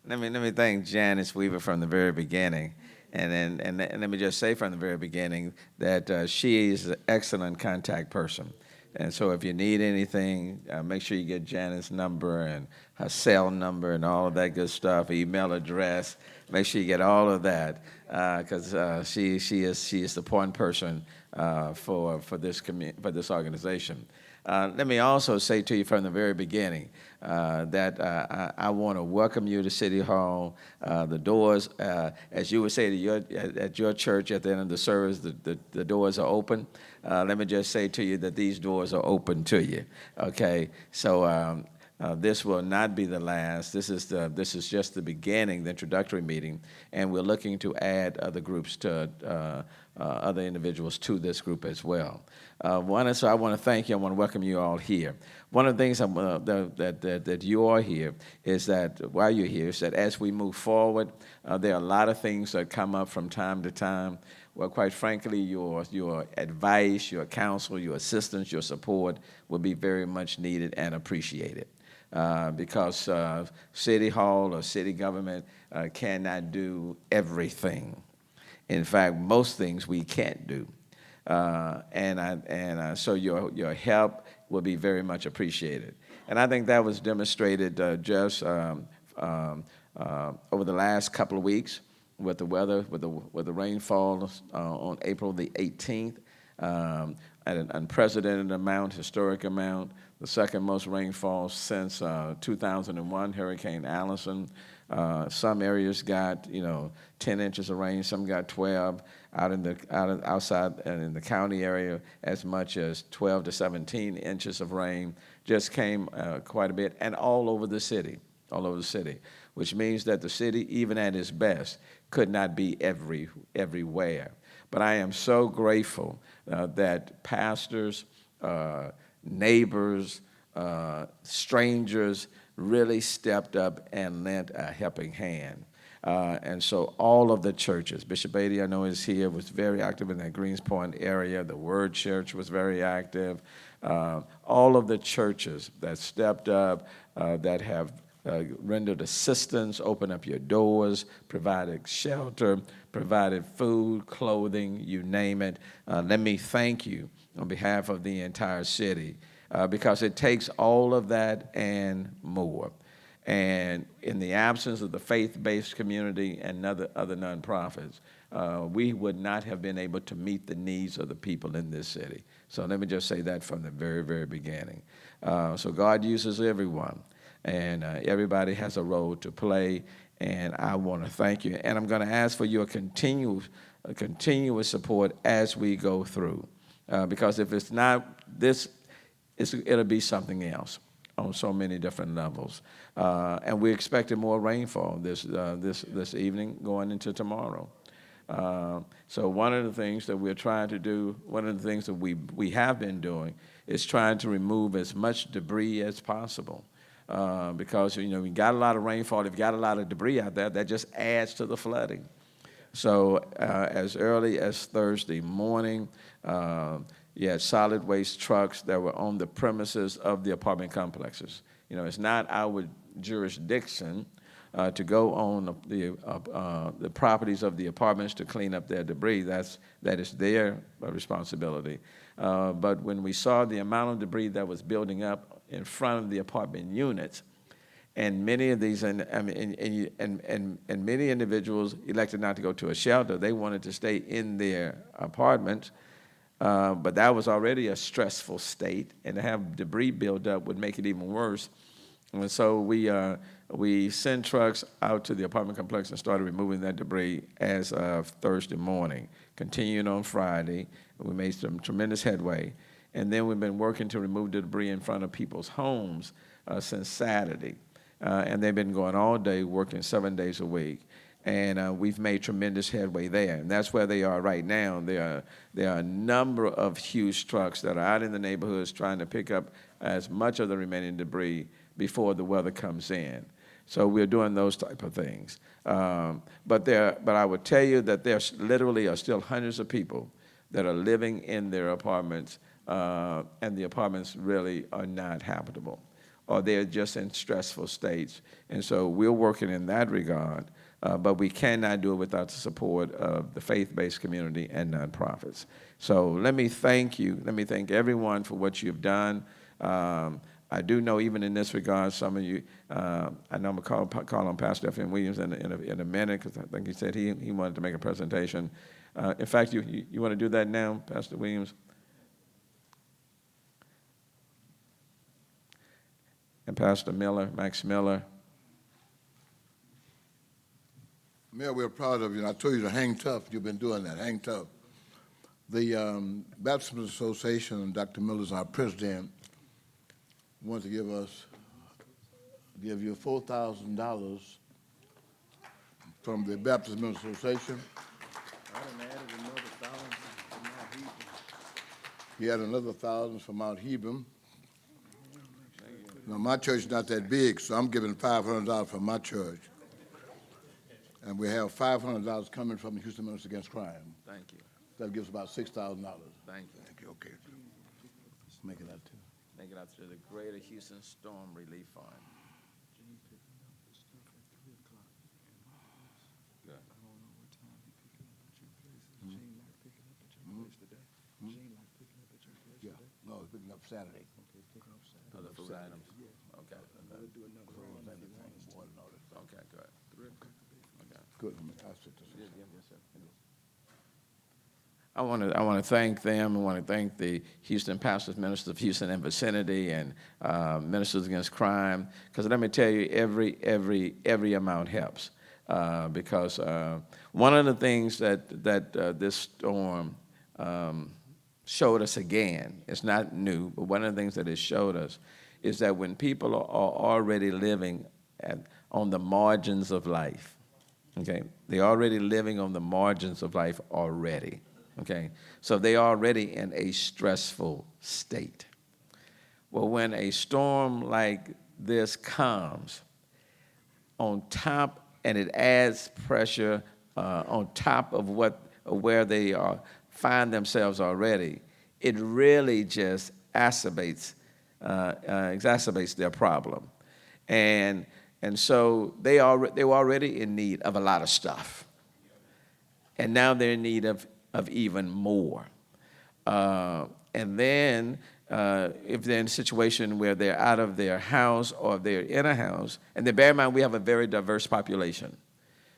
Let me thank Janice Weaver from the very beginning, and let me just say from the very beginning that she is an excellent contact person. And so if you need anything, make sure you get Janice's number and her cell number and all of that good stuff, email address. Make sure you get all of that because she is the point person for this organization. Let me also say to you from the very beginning that I want to welcome you to City Hall. The doors, as you would say at your church at the end of the service, the doors are open. Let me just say to you that these doors are open to you. Okay, so this will not be the last. This is just the beginning, the introductory meeting, and we're looking to add other groups to other individuals to this group as well. So I want to thank you. I want to welcome you all here. One of the things that you are here is that while you're here is that as we move forward, there are a lot of things that come up from time to time. Well, quite frankly, your advice, your counsel, your assistance, your support will be very much needed and appreciated. Because City Hall or city government cannot do everything. In fact, most things we can't do. So your help will be very much appreciated. And I think that was demonstrated just over the last couple of weeks with the weather, with the rainfall on April the 18th, at an unprecedented amount, historic amount, the second most rainfall since 2001, Hurricane Allison. Some areas got 10 inches of rain, some got 12. Outside and in the county area, as much as 12 to 17 inches of rain just came quite a bit, and all over the city, which means that the city, even at its best, could not be everywhere. But I am so grateful that pastors, neighbors, strangers really stepped up and lent a helping hand. And so all of the churches, Bishop Beatty, I know is here, was very active in that Greens Point area. The Word Church was very active. All of the churches that stepped up, that have rendered assistance, opened up your doors, provided shelter, provided food, clothing, you name it. Let me thank you on behalf of the entire city because it takes all of that and more. And in the absence of the faith-based community and other nonprofits, we would not have been able to meet the needs of the people in this city. So let me just say that from the very, very beginning. So God uses everyone, and everybody has a role to play, and I want to thank you. And I'm going to ask for your continuous support as we go through, because if it's not this, it'll be something else on so many different levels. And we're expecting more rainfall this evening going into tomorrow. So one of the things that we're trying to do, one of the things that we have been doing is trying to remove as much debris as possible. Because, we got a lot of rainfall, if you got a lot of debris out there, that just adds to the flooding. So as early as Thursday morning, you had solid waste trucks that were on the premises of the apartment complexes. It's not our jurisdiction to go on the properties of the apartments to clean up their debris. That is their responsibility. But when we saw the amount of debris that was building up in front of the apartment units, and many of these, and many individuals elected not to go to a shelter. They wanted to stay in their apartments. But that was already a stressful state, and to have debris build up would make it even worse. And so we sent trucks out to the apartment complex and started removing that debris as of Thursday morning. Continuing on Friday, we made some tremendous headway. And then we've been working to remove the debris in front of people's homes since Saturday. And they've been going all day, working 7 days a week. And we've made tremendous headway there. And that's where they are right now. There are a number of huge trucks that are out in the neighborhoods trying to pick up as much of the remaining debris before the weather comes in. So we're doing those type of things. But I would tell you that there literally are still hundreds of people that are living in their apartments, and the apartments really are not habitable. or they're just in stressful states. And so we're working in that regard, but we cannot do it without the support of the faith-based community and nonprofits. So let me thank you. Let me thank everyone for what you've done. I do know, even in this regard, some of you, I know I'm going to call on Pastor F.M. Williams in a minute, because I think he said he wanted to make a presentation. In fact, you want to do that now, Pastor Williams? And Pastor Miller, Max Miller. Mayor, we're proud of you. And I told you to hang tough. You've been doing that. Hang tough. The Baptist Association, and Dr. Miller is our president, wants to give you $4,000 from the Baptist Minister Association. I done added another 1,000 from Mount Hebron. He had another 1,000 from Mount Hebron. Now, my church is not that big, so I'm giving $500 from my church. And we have $500 coming from the Houston Ministers Against Crime. Thank you. That gives about $6,000. Thank you. Thank you, okay. Make it out too. Make it out to the Greater Houston Storm Relief Fund. Good. Yeah, no, it's picking up Saturday. Oh, the food items? Okay. Okay, good. Okay. Good, I'll sit this. Yes, sir. I want to thank them. I want to thank the Houston pastors, ministers of Houston and vicinity, and Ministers Against Crime. Because let me tell you, every amount helps. Because one of the things that this storm showed us again, it's not new, but one of the things that it showed us is that when people are already living on the margins of life, okay, they're already living on the margins of life already. Okay, so they're already in a stressful state. Well, when a storm like this comes on top, and it adds pressure on top of where they find themselves already, it really just exacerbates their problem, and so they were already in need of a lot of stuff, and now they're in need of even more. And then if they're in a situation where they're out of their house or they're in a house, and then bear in mind we have a very diverse population.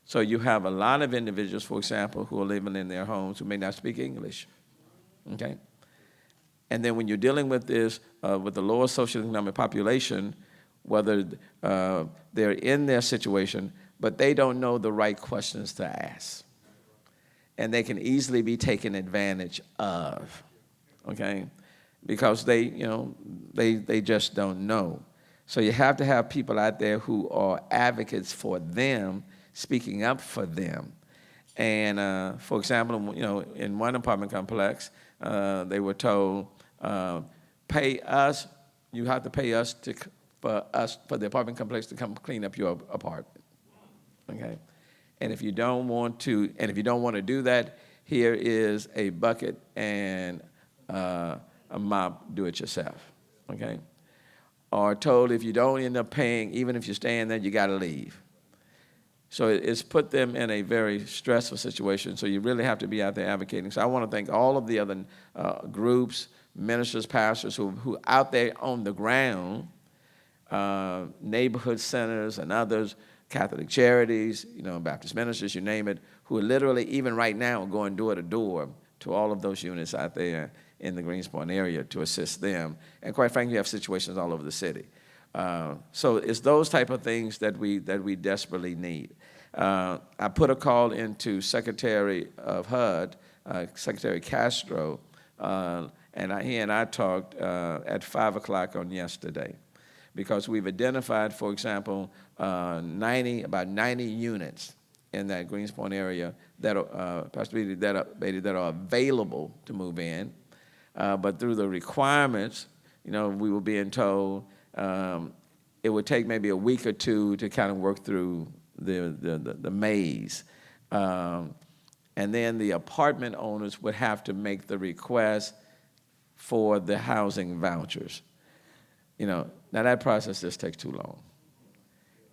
So you have a lot of individuals, for example, who are living in their homes who may not speak English, okay? And then when you're dealing with this, with the lower socioeconomic population, whether they're in their situation, but they don't know the right questions to ask, and they can easily be taken advantage of, okay? Because they just don't know. So you have to have people out there who are advocates for them, speaking up for them. And for example, in one apartment complex, they were told, pay us, you have to pay us for the apartment complex to come clean up your apartment, okay? And if you don't want to do that, here is a bucket and a mop, do it yourself, okay? Or told if you don't end up paying, even if you're staying there, you got to leave. So it's put them in a very stressful situation. So you really have to be out there advocating. So I want to thank all of the other groups, ministers, pastors who out there on the ground, neighborhood centers and others, Catholic Charities, Baptist ministers, you name it, who are literally, even right now, going door to door to all of those units out there in the Greenspoint area to assist them. And quite frankly, you have situations all over the city. So it's those type of things that we desperately need. I put a call into Secretary of HUD, Secretary Castro, and he and I talked at 5 o'clock on yesterday, because we've identified, for example, about 90 units in that Greenspoint area that are, that are available to move in, but through the requirements, we were being told it would take maybe a week or two to kind of work through the maze, and then the apartment owners would have to make the request for the housing vouchers. Now that process just takes too long.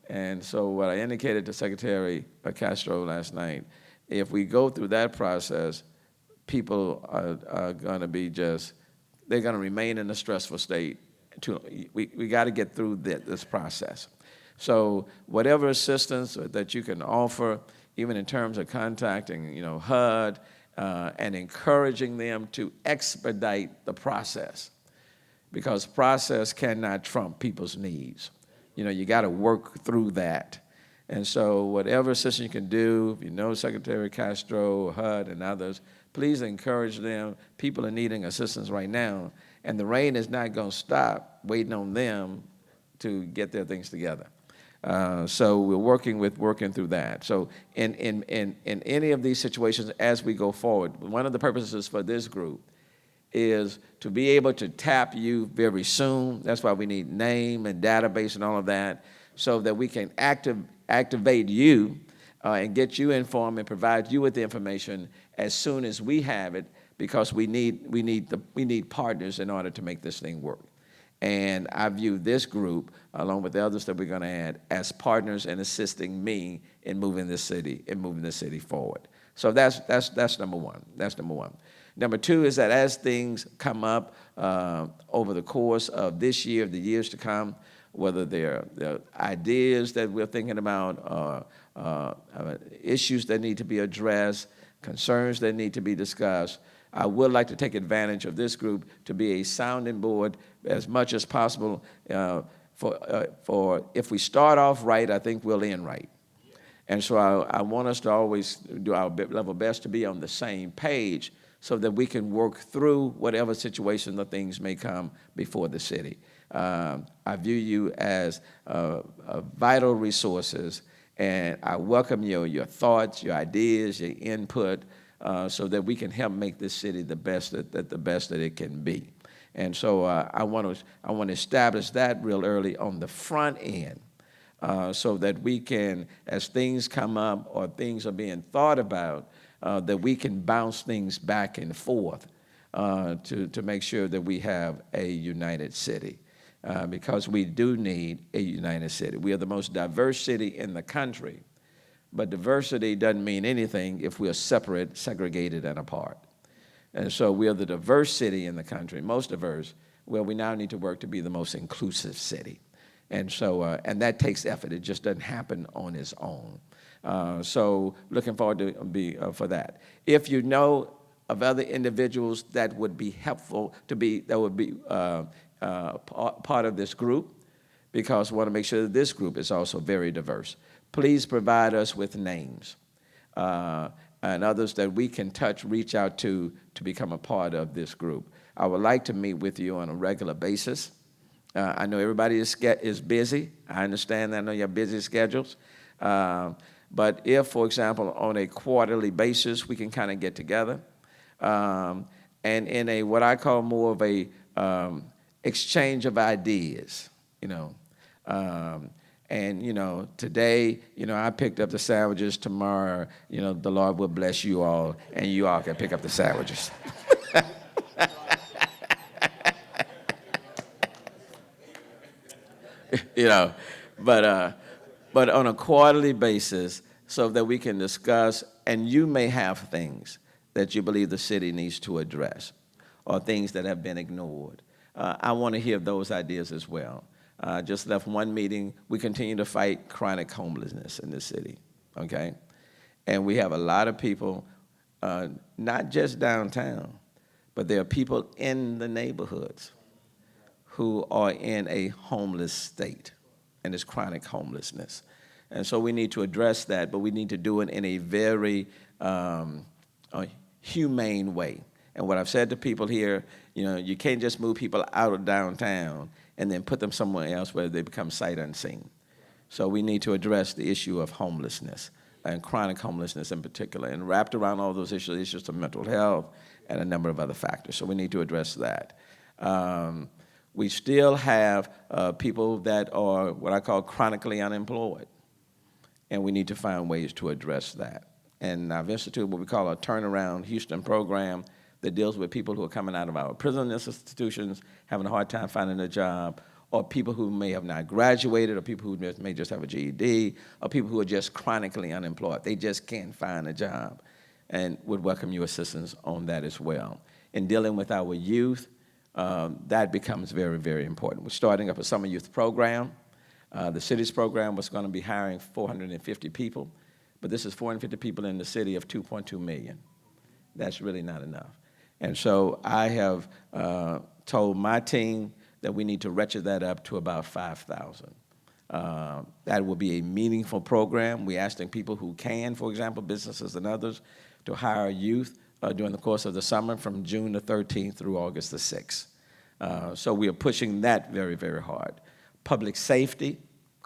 And so what I indicated to Secretary Castro last night, if we go through that process, people are going to be they're going to remain in a stressful state. We got to get through this process. So whatever assistance that you can offer, even in terms of contacting, HUD, and encouraging them to expedite the process, because process cannot trump people's needs. You got to work through that. And so whatever assistance you can do, if you know Secretary Castro, HUD, and others, please encourage them. People are needing assistance right now, and the rain is not going to stop waiting on them to get their things together. So we're working through that. So in any of these situations as we go forward, one of the purposes for this group is to be able to tap you very soon. That's why we need name and database and all of that, so that we can activate you and get you informed and provide you with the information as soon as we have it, because we need partners in order to make this thing work. And I view this group, along with the others that we're going to add, as partners in assisting me in moving this city forward. So that's number one. That's number one. Number two is that as things come up over the course of this year, the years to come, whether they're ideas that we're thinking about, issues that need to be addressed, concerns that need to be discussed, I would like to take advantage of this group to be a sounding board as much as possible. For if we start off right, I think we'll end right. And so I want us to always do our level best to be on the same page, so that we can work through whatever situation the things may come before the city. I view you as vital resources, and I welcome your thoughts, your ideas, your input, so that we can help make this city the best that it can be. And so I want to establish that real early on the front end, so that we can, as things come up or things are being thought about, that we can bounce things back and forth to make sure that we have a united city, because we do need a united city. We are the most diverse city in the country, but diversity doesn't mean anything if we are separate, segregated, and apart. And so we are the diverse city in the country, most diverse, where we now need to work to be the most inclusive city. And so, and that takes effort. It just doesn't happen on its own. So looking forward to for that. If you know of other individuals that would be helpful that would be part of this group, because we want to make sure that this group is also very diverse, please provide us with names and others that we can reach out to become a part of this group. I would like to meet with you on a regular basis. I know everybody is busy. I understand that. I know you have busy schedules. But if, for example, on a quarterly basis, we can kind of get together, and in what I call more of a exchange of ideas, and today, I picked up the sandwiches. Tomorrow, the Lord will bless you all, and you all can pick up the sandwiches. But on a quarterly basis, so that we can discuss, and you may have things that you believe the city needs to address, or things that have been ignored. I want to hear those ideas as well. Just left one meeting. We continue to fight chronic homelessness in this city, okay? And we have a lot of people, not just downtown, but there are people in the neighborhoods who are in a homeless state, and it's chronic homelessness. And so we need to address that, but we need to do it in a very humane way. And what I've said to people here, you can't just move people out of downtown and then put them somewhere else where they become sight unseen. So we need to address the issue of homelessness, and chronic homelessness in particular, and wrapped around all those issues of mental health and a number of other factors. So we need to address that. We still have people that are what I call chronically unemployed, and we need to find ways to address that. And I've instituted what we call a Turnaround Houston program that deals with people who are coming out of our prison institutions, having a hard time finding a job, or people who may have not graduated, or people who may just have a GED, or people who are just chronically unemployed. They just can't find a job, and would welcome your assistance on that as well. In dealing with our youth, that becomes very, very important. We're starting up a summer youth program. The city's program was going to be hiring 450 people, but this is 450 people in the city of 2.2 million. That's really not enough. And so I have told my team that we need to ratchet that up to about 5,000. That will be a meaningful program. We're asking people who can, for example, businesses and others, to hire youth during the course of the summer from June the 13th through August the 6th. So we are pushing that very, very hard. Public safety,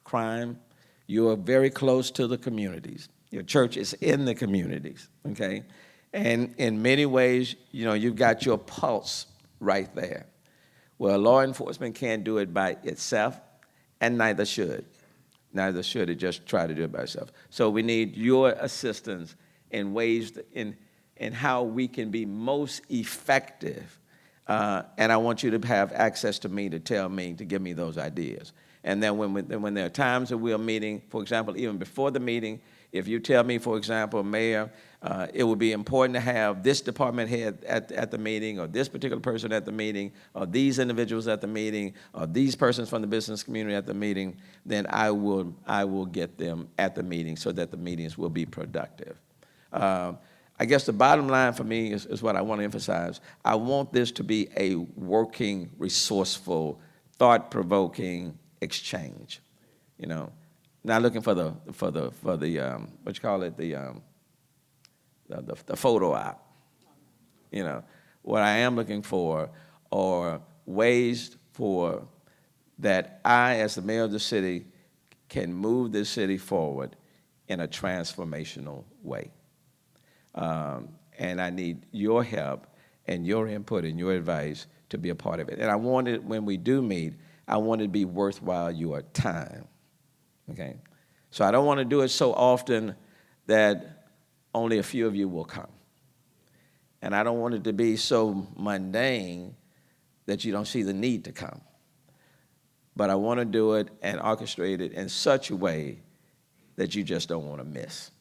crime, you are very close to the communities. Your church is in the communities, okay? And in many ways, you know, you've got your pulse right there. Well, law enforcement can't do it by itself, and neither should. Neither should it just try to do it by itself. So we need your assistance in ways, in how we can be most effective. And I want you to have access to me to tell me, to give me those ideas. And then when there are times that we are meeting, for example, even before the meeting, if you tell me, for example, Mayor, it would be important to have this department head at the meeting, or this particular person at the meeting, or these individuals at the meeting, or these persons from the business community at the meeting, then I will get them at the meeting so that the meetings will be productive. I guess the bottom line for me is what I want to emphasize. I want this to be a working, resourceful, thought-provoking exchange. You know, not looking for the what you call it, the photo op. You know, what I am looking for are ways for that I, as the mayor of the city, can move this city forward in a transformational way. And I need your help and your input and your advice to be a part of it. And I want it, when we do meet, I want it to be worthwhile your time, okay? So I don't want to do it so often that only a few of you will come. And I don't want it to be so mundane that you don't see the need to come. But I want to do it and orchestrate it in such a way that you just don't want to miss.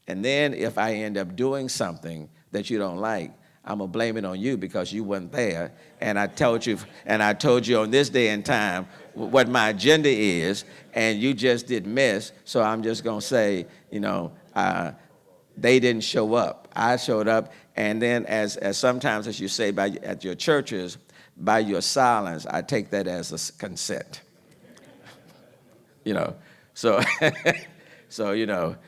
And then if I end up doing something that you don't like, I'm gonna blame it on you because you weren't there, and I told you on this day and time what my agenda is, and you just didn't miss. So I'm just gonna say, you know, they didn't show up. I showed up, and then as sometimes, as you say at your churches, by your silence, I take that as a consent. You know, so so you know.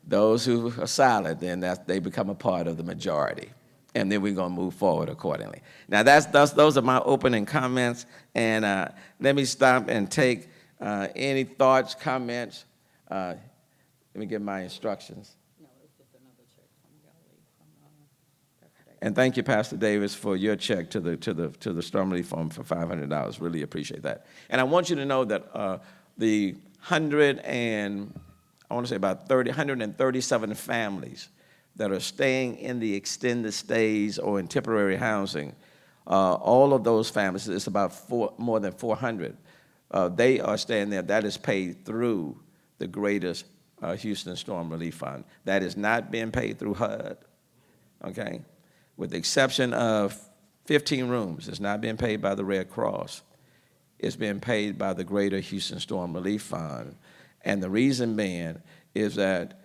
Those who are silent, then they become a part of the majority. And then we're going to move forward accordingly. Now, those are my opening comments. And let me stop and take any thoughts, comments. Let me give my instructions. No, it's just another check from Galilee from Pastor Davis. And thank you, Pastor Davis, for your check to the Storm Relief Fund for $500. Really appreciate that. And I want you to know that the 137 families that are staying in the extended stays or in temporary housing, all of those families, it's about more than 400, they are staying there. That is paid through the greatest Houston Storm Relief Fund. That is not being paid through HUD, okay? With the exception of 15 rooms, it's not being paid by the Red Cross. It's being paid by the Greater Houston Storm Relief Fund. And the reason being is that,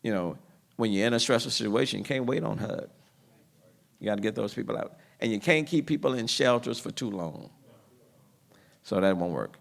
you know, when you're in a stressful situation, you can't wait on HUD. You got to get those people out. And you can't keep people in shelters for too long. So that won't work.